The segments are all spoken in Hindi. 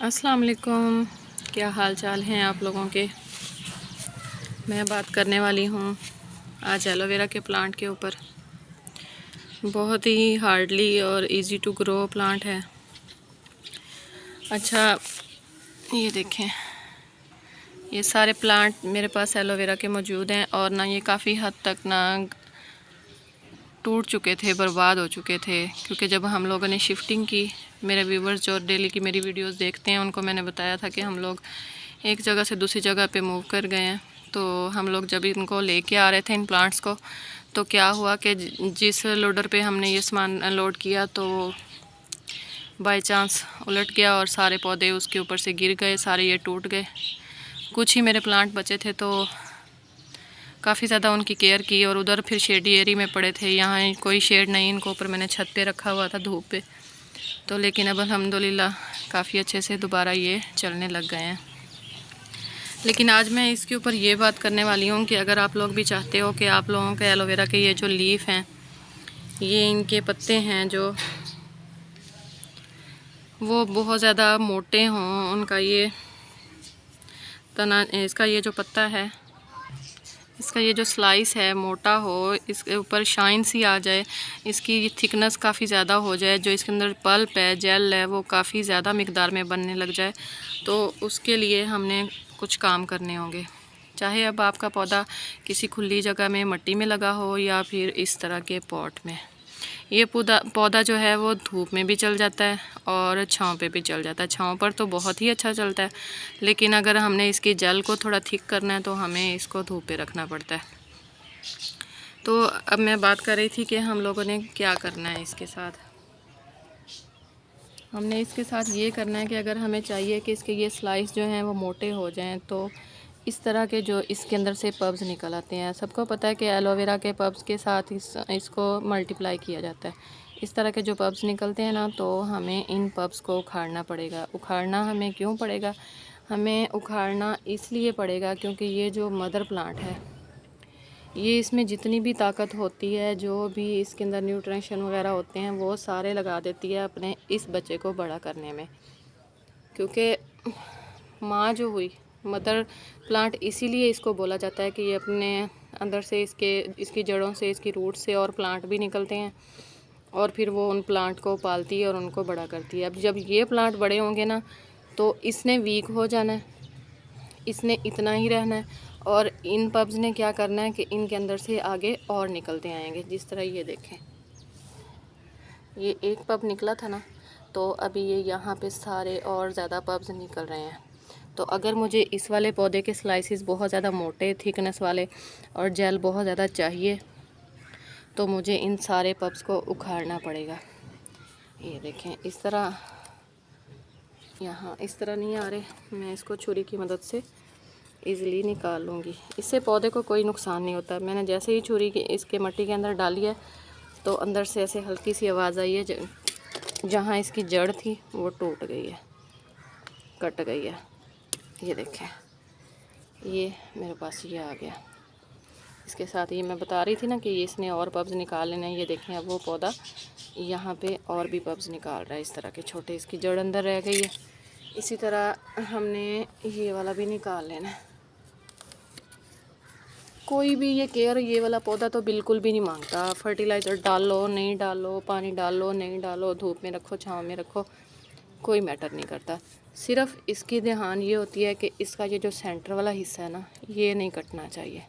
अस्सलाम वालेकुम। क्या हाल चाल हैं आप लोगों के। मैं बात करने वाली हूँ आज एलोवेरा के प्लांट के ऊपर। बहुत ही हार्डली और इजी टू ग्रो प्लांट है। अच्छा, ये देखें, ये सारे प्लांट मेरे पास एलोवेरा के मौजूद हैं और ना ये काफ़ी हद तक ना टूट चुके थे, बर्बाद हो चुके थे, क्योंकि जब हम लोगों ने शिफ्टिंग की, मेरे व्यूवर्स जो डेली की मेरी वीडियोस देखते हैं उनको मैंने बताया था कि हम लोग एक जगह से दूसरी जगह पे मूव कर गए हैं। तो हम लोग जब इनको लेके आ रहे थे इन प्लांट्स को, तो क्या हुआ कि जिस लोडर पे हमने ये सामान लोड किया तो बाय चांस उलट गया और सारे पौधे उसके ऊपर से गिर गए, सारे ये टूट गए। कुछ ही मेरे प्लांट बचे थे तो काफ़ी ज़्यादा उनकी केयर की। और उधर फिर शेडी एरी में पड़े थे, यहाँ कोई शेड नहीं, इनको ऊपर मैंने छत पे रखा हुआ था धूप पे। तो लेकिन अब अल्हम्दुलिल्लाह काफ़ी अच्छे से दोबारा ये चलने लग गए हैं। लेकिन आज मैं इसके ऊपर ये बात करने वाली हूँ कि अगर आप लोग भी चाहते हो कि आप लोगों के एलोवेरा के ये जो लीफ हैं, ये इनके पत्ते हैं जो वो बहुत ज़्यादा मोटे हों, उनका ये तना, इसका ये जो पत्ता है, इसका ये जो स्लाइस है मोटा हो, इसके ऊपर शाइन सी आ जाए, इसकी थिकनेस काफ़ी ज़्यादा हो जाए, जो इसके अंदर पल्प है, जेल है, वो काफ़ी ज़्यादा मिकदार में बनने लग जाए, तो उसके लिए हमने कुछ काम करने होंगे। चाहे अब आपका पौधा किसी खुली जगह में मिट्टी में लगा हो या फिर इस तरह के पॉट में, ये पौधा जो है वो धूप में भी चल जाता है और छांव पे भी चल जाता है। छांव पर तो बहुत ही अच्छा चलता है, लेकिन अगर हमने इसकी जल को थोड़ा थिक करना है तो हमें इसको धूप पे रखना पड़ता है। तो अब मैं बात कर रही थी कि हम लोगों ने क्या करना है इसके साथ। हमने इसके साथ ये करना है कि अगर हमें चाहिए कि इसके ये स्लाइस जो हैं वो मोटे हो जाएं, तो इस तरह के जो इसके अंदर से पब्स निकल आते हैं, सबको पता है कि एलोवेरा के पब्स के साथ इसको मल्टीप्लाई किया जाता है। इस तरह के जो पब्स निकलते हैं ना, तो हमें इन पब्स को उखाड़ना पड़ेगा। उखाड़ना हमें क्यों पड़ेगा? हमें उखाड़ना इसलिए पड़ेगा क्योंकि ये जो मदर प्लांट है, ये इसमें जितनी भी ताकत होती है, जो भी इसके अंदर न्यूट्रिशन वगैरह होते हैं, वो सारे लगा देती है अपने इस बच्चे को बड़ा करने में। क्योंकि माँ जो हुई मदर प्लांट, इसीलिए इसको बोला जाता है कि ये अपने अंदर से इसकी जड़ों से, इसकी रूट से और प्लांट भी निकलते हैं और फिर वो उन प्लांट को पालती है और उनको बड़ा करती है। अब जब ये प्लांट बड़े होंगे ना, तो इसने वीक हो जाना है, इसने इतना ही रहना है, और इन पब्स ने क्या करना है कि इनके अंदर से आगे और निकलते आएंगे। जिस तरह ये देखें, ये एक पब निकला था ना, तो अभी ये यहाँ पे सारे और ज़्यादा पब्स निकल रहे हैं। तो अगर मुझे इस वाले पौधे के स्लाइसिस बहुत ज़्यादा मोटे, थिकनेस वाले और जेल बहुत ज़्यादा चाहिए, तो मुझे इन सारे पब्स को उखाड़ना पड़ेगा। ये देखें, इस तरह, यहाँ इस तरह नहीं आ रहे, मैं इसको छुरी की मदद से ईज़िली निकाल लूँगी। इससे पौधे को कोई नुकसान नहीं होता। मैंने जैसे ही छुरी के इसके मिट्टी के अंदर डाली है, तो अंदर से ऐसे हल्की सी आवाज़ आई है, जहाँ इसकी जड़ थी वो टूट गई है, कट गई है। ये देखें, ये मेरे पास ये आ गया। इसके साथ ये मैं बता रही थी ना कि इसने और पब्स निकाल लेने। ये देखें, अब वो पौधा यहाँ पे और भी पब्स निकाल रहा है, इस तरह के छोटे। इसकी जड़ अंदर रह गई है। इसी तरह हमने ये वाला भी निकाल लेना है। कोई भी ये केयर, ये वाला पौधा तो बिल्कुल भी नहीं मांगता। फर्टिलाइज़र डालो नहीं डालो, पानी डालो नहीं डालो, धूप में रखो छाँव में रखो, कोई मैटर नहीं करता। सिर्फ इसकी ध्यान ये होती है कि इसका ये जो सेंटर वाला हिस्सा है ना, ये नहीं कटना चाहिए।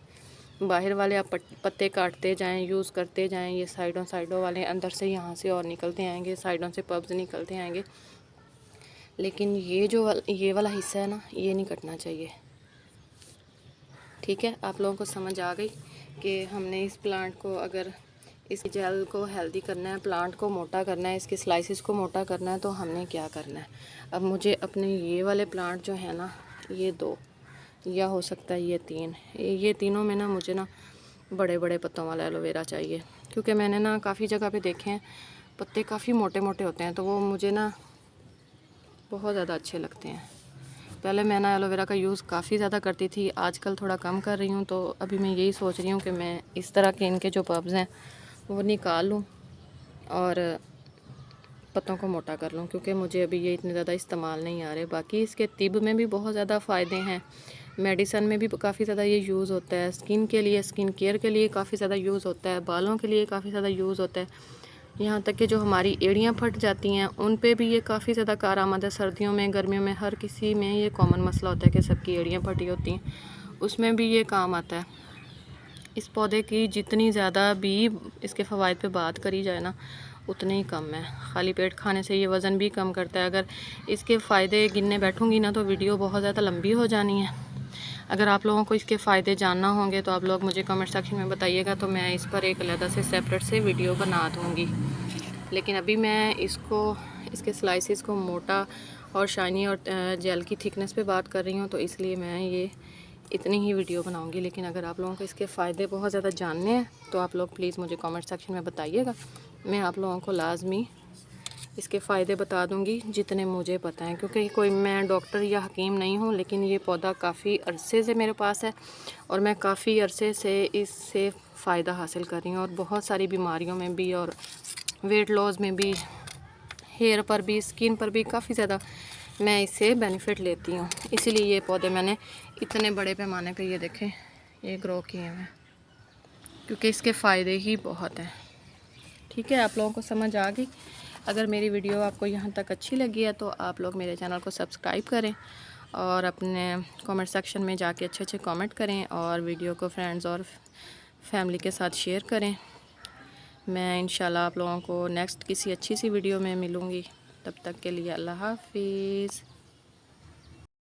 बाहर वाले आप पत्ते काटते जाएं, यूज़ करते जाएं, ये साइडों वाले अंदर से यहाँ से और निकलते आएंगे, साइडों से पब्स निकलते आएंगे, लेकिन ये वाला हिस्सा है ना, ये नहीं कटना चाहिए। ठीक है, आप लोगों को समझ आ गई कि हमने इस प्लांट को, अगर इस जेल को हेल्दी करना है, प्लांट को मोटा करना है, इसके स्लाइसिस को मोटा करना है, तो हमने क्या करना है। अब मुझे अपने ये वाले प्लांट जो है ना, ये 2 या हो सकता है ये 3, ये तीनों में ना मुझे ना बड़े बड़े पत्तों वाला एलोवेरा चाहिए। क्योंकि मैंने ना काफ़ी जगह पे देखे हैं, पत्ते काफ़ी मोटे मोटे होते हैं, तो वो मुझे ना बहुत ज़्यादा अच्छे लगते हैं। पहले मैं ना एलोवेरा का यूज़ काफ़ी ज़्यादा करती थी, आजकल थोड़ा कम कर रही हूँ। तो अभी मैं यही सोच रही हूँ कि मैं इस तरह के इनके जो पब्स हैं वो निकाल लूँ और पत्तों को मोटा कर लूँ, क्योंकि मुझे अभी ये इतने ज़्यादा इस्तेमाल नहीं आ रहे। बाकी इसके तिब में भी बहुत ज़्यादा फ़ायदे हैं, मेडिसन में भी काफ़ी ज़्यादा ये यूज़ होता है, स्किन के लिए, स्किन केयर के लिए काफ़ी ज़्यादा यूज़ होता है, बालों के लिए काफ़ी ज़्यादा यूज़ होता है। यहाँ तक कि जो हमारी एड़ियाँ फट जाती हैं उन पे भी ये काफ़ी ज़्यादा कारआमद है। सर्दियों में, गर्मियों में, हर किसी में ये कॉमन मसला होता है कि सबकी एड़ियाँ फटी होती हैं, उसमें भी ये काम आता है। इस पौधे की जितनी ज़्यादा भी इसके फ़वाइद पे बात करी जाए ना, उतने ही कम है। खाली पेट खाने से ये वज़न भी कम करता है। अगर इसके फ़ायदे गिनने बैठूँगी ना तो वीडियो बहुत ज़्यादा लंबी हो जानी है। अगर आप लोगों को इसके फ़ायदे जानना होंगे तो आप लोग मुझे कमेंट सेक्शन में बताइएगा, तो मैं इस पर एक अलग से सेपरेट से वीडियो बना दूँगी। लेकिन अभी मैं इसके स्लाइसेस को मोटा और शाइनी और जेल की थिकनेस पे बात कर रही हूँ, तो इसलिए मैं ये इतनी ही वीडियो बनाऊंगी। लेकिन अगर आप लोगों को इसके फ़ायदे बहुत ज़्यादा जानने हैं तो आप लोग प्लीज़ मुझे कमेंट सेक्शन में बताइएगा। मैं आप लोगों को लाजमी इसके फ़ायदे बता दूंगी जितने मुझे पता हैं, क्योंकि कोई मैं डॉक्टर या हकीम नहीं हूँ। लेकिन ये पौधा काफ़ी अरसे से मेरे पास है और मैं काफ़ी अरसे से इससे फ़ायदा हासिल कर रही हूँ, और बहुत सारी बीमारियों में भी और वेट लॉस में भी, हेयर पर भी, स्किन पर भी काफ़ी ज़्यादा मैं इससे बेनिफिट लेती हूँ। इसीलिए ये पौधे मैंने इतने बड़े पैमाने पे ये देखें ये ग्रो किए हैं, क्योंकि इसके फ़ायदे ही बहुत हैं। ठीक है, आप लोगों को समझ आ गई। अगर मेरी वीडियो आपको यहाँ तक अच्छी लगी है तो आप लोग मेरे चैनल को सब्सक्राइब करें और अपने कमेंट सेक्शन में जाके अच्छे अच्छे कमेंट करें, और वीडियो को फ्रेंड्स और फैमिली के साथ शेयर करें। मैं इंशाल्लाह आप लोगों को नेक्स्ट किसी अच्छी सी वीडियो में मिलूँगी। तब तक के लिए अल्लाह हाफिज़।